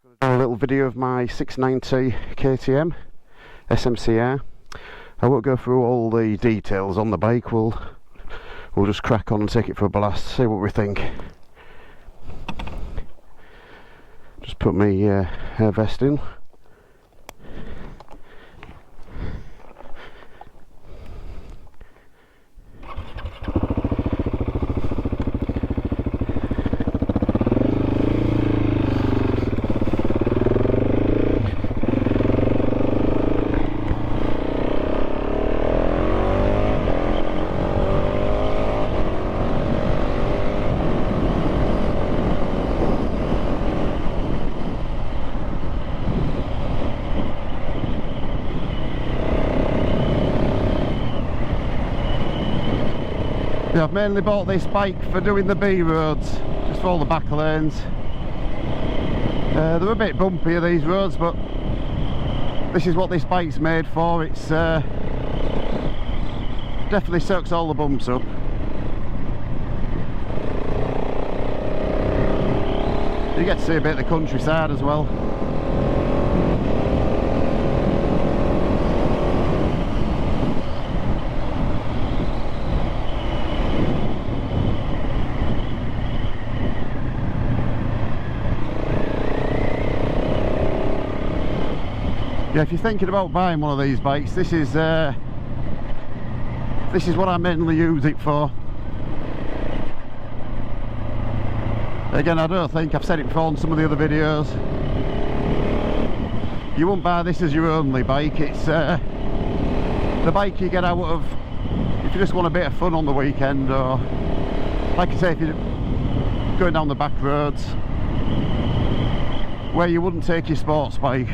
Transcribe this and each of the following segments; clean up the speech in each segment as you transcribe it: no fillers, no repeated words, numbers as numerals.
Do a little video of my 690 KTM smc-r. I won't go through all the details on the bike. We'll just crack on and take it for a blast, see what we think. Just put my air vest in. Yeah, I've mainly bought this bike for doing the B roads, just for all the back lanes. They're a bit bumpier, these roads, but this is what this bike's made for. It's definitely soaks all the bumps up. You get to see a bit of the countryside as well. Yeah, if you're thinking about buying one of these bikes, this is what I mainly use it for. Again, I don't think I've said it before on some of the other videos. You won't buy this as your only bike. It's the bike you get out of if you just want a bit of fun on the weekend, or like I say, if you're going down the back roads where you wouldn't take your sports bike.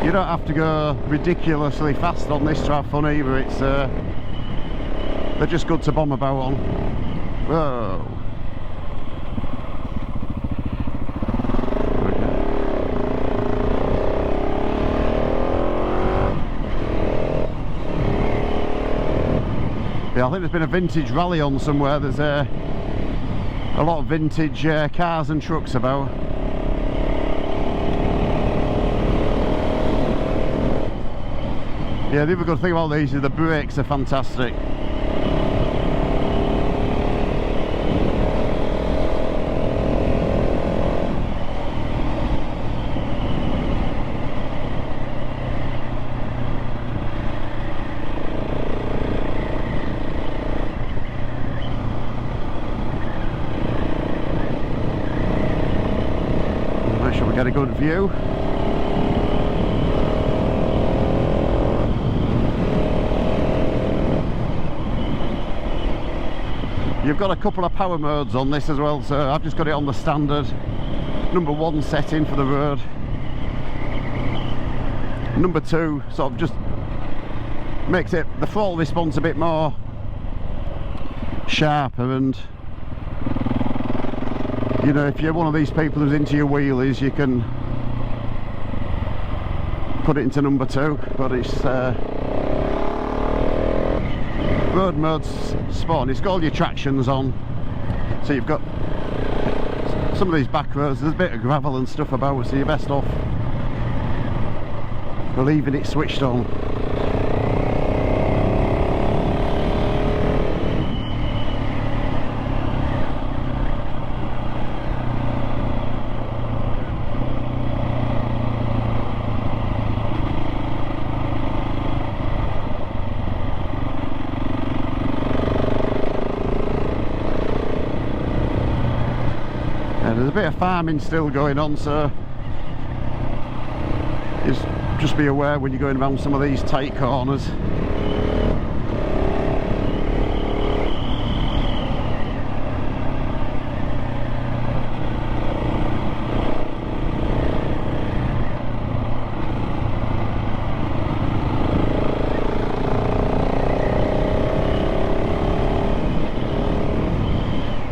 You don't have to go ridiculously fast on this to have fun either. It's they're just good to bomb about on. Whoa. Yeah, I think there's been a vintage rally on somewhere. There's a lot of vintage cars and trucks about. Yeah, the other good thing about these is the brakes are fantastic. Make sure we get a good view. You've got a couple of power modes on this as well, so I've just got it on the standard number 1 setting for the road. Number 2 sort of just makes it, the throttle response a bit more sharper, and you know, if you're one of these people who's into your wheelies, you can put it into number 2, but it's road mode's spot. It's got all your tractions on, so you've got some of these back roads, there's a bit of gravel and stuff about, so you're best off leaving it switched on. There's a bit of farming still going on, so just be aware when you're going around some of these tight corners.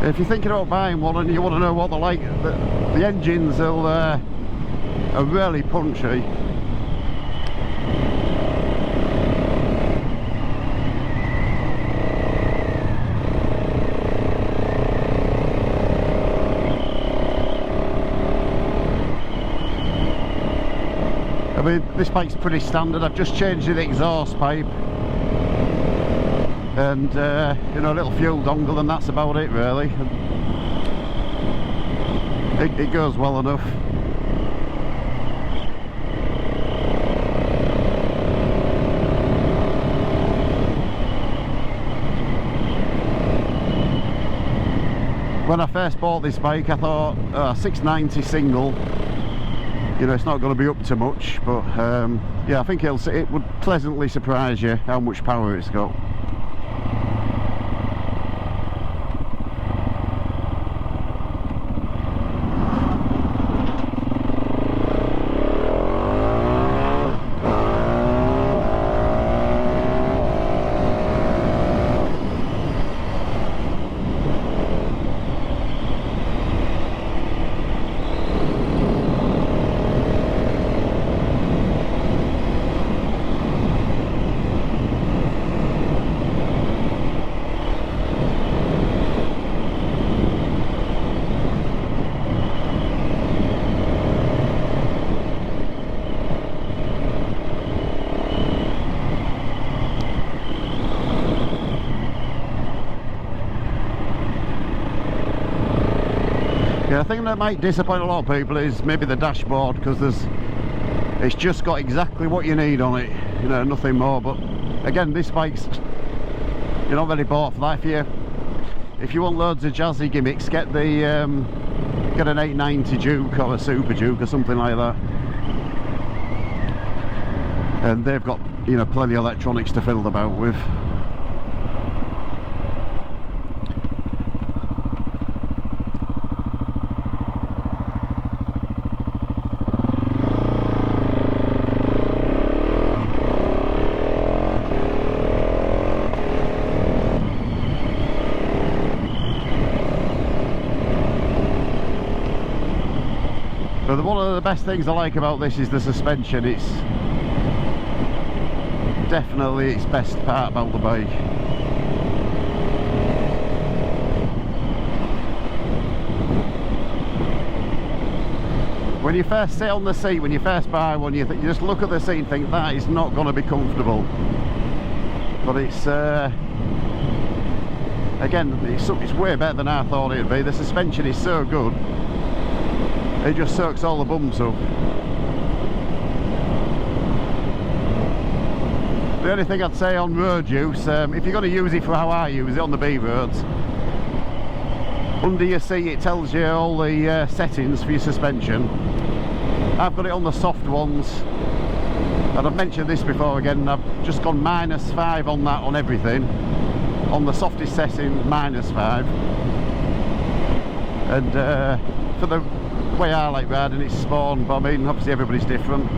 If you're thinking about buying one and you want to know what they're like, the engines are really punchy. I mean, this bike's pretty standard. I've just changed the exhaust pipe and you know, a little fuel dongle, and that's about it really. It goes well enough. When I first bought this bike, I thought 690 single, you know, it's not going to be up to much, but yeah, I think it would pleasantly surprise you how much power it's got. Yeah, I think that might disappoint a lot of people is maybe the dashboard, because it's just got exactly what you need on it, you know, nothing more. But again, this bike's, you're not really bought for that. If you want loads of jazzy gimmicks, get an 890 Duke or a Super Duke or something like that, and they've got, you know, plenty of electronics to fiddle about with. But one of the best things I like about this is the suspension. It's definitely its best part about the bike. When you first sit on the seat, when you first buy one, you just look at the seat and think that is not going to be comfortable. But it's again, it's way better than I thought it would be. The suspension is so good. It just soaks all the bumps up. The only thing I'd say on road use, if you're going to use it for how I use it on the B roads, under your seat it tells you all the settings for your suspension. I've got it on the soft ones, and I've mentioned this before again, I've just gone -5 on that on everything. On the softest setting, -5. And for the way I like riding, it's Spawn, but I mean, obviously everybody's different.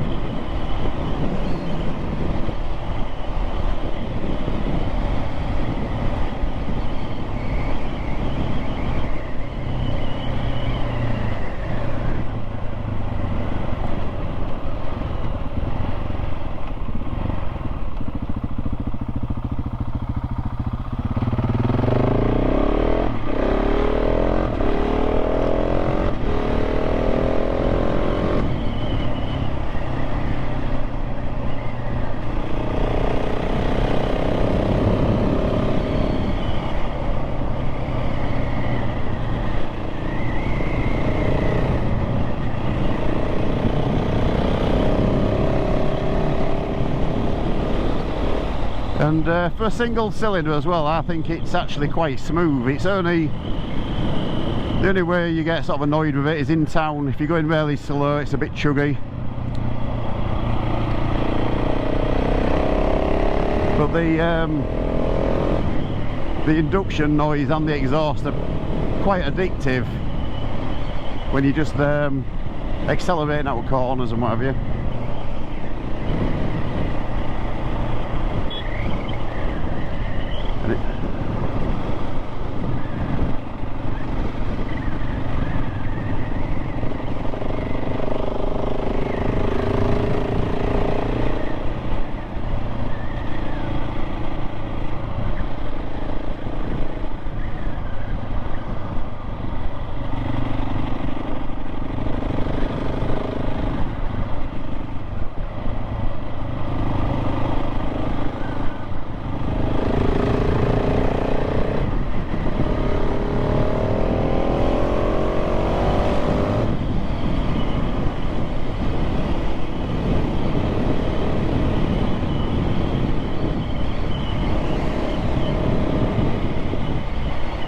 And for a single cylinder as well, I think it's actually quite smooth. It's only, the only way you get sort of annoyed with it is in town. If you're going really slow, it's a bit chuggy. But the induction noise and the exhaust are quite addictive when you just accelerating out of corners and what have you.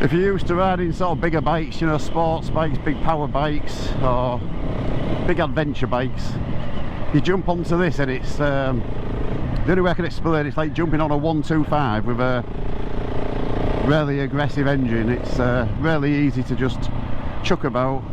If you're used to riding sort of bigger bikes, you know, sports bikes, big power bikes, or big adventure bikes, you jump onto this and it's the only way I can explain it's like jumping on a 125 with a really aggressive engine. It's really easy to just chuck about.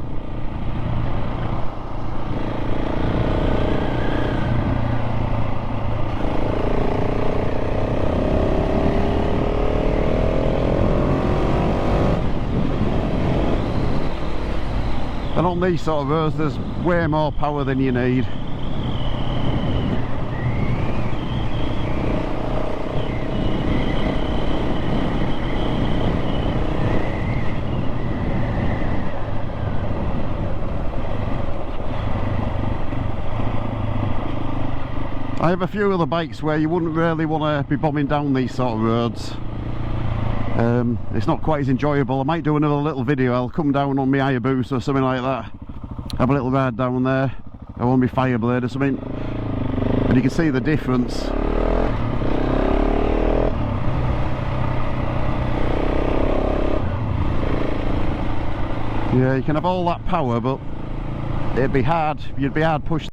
And on these sort of roads there's way more power than you need. I have a few other bikes where you wouldn't really want to be bombing down these sort of roads. It's not quite as enjoyable. I might do another little video. I'll come down on my Hayabusa or something like that, have a little ride down there, or on my Fireblade or something, and you can see the difference. Yeah, you can have all that power, but it'd be hard. You'd be hard pushed.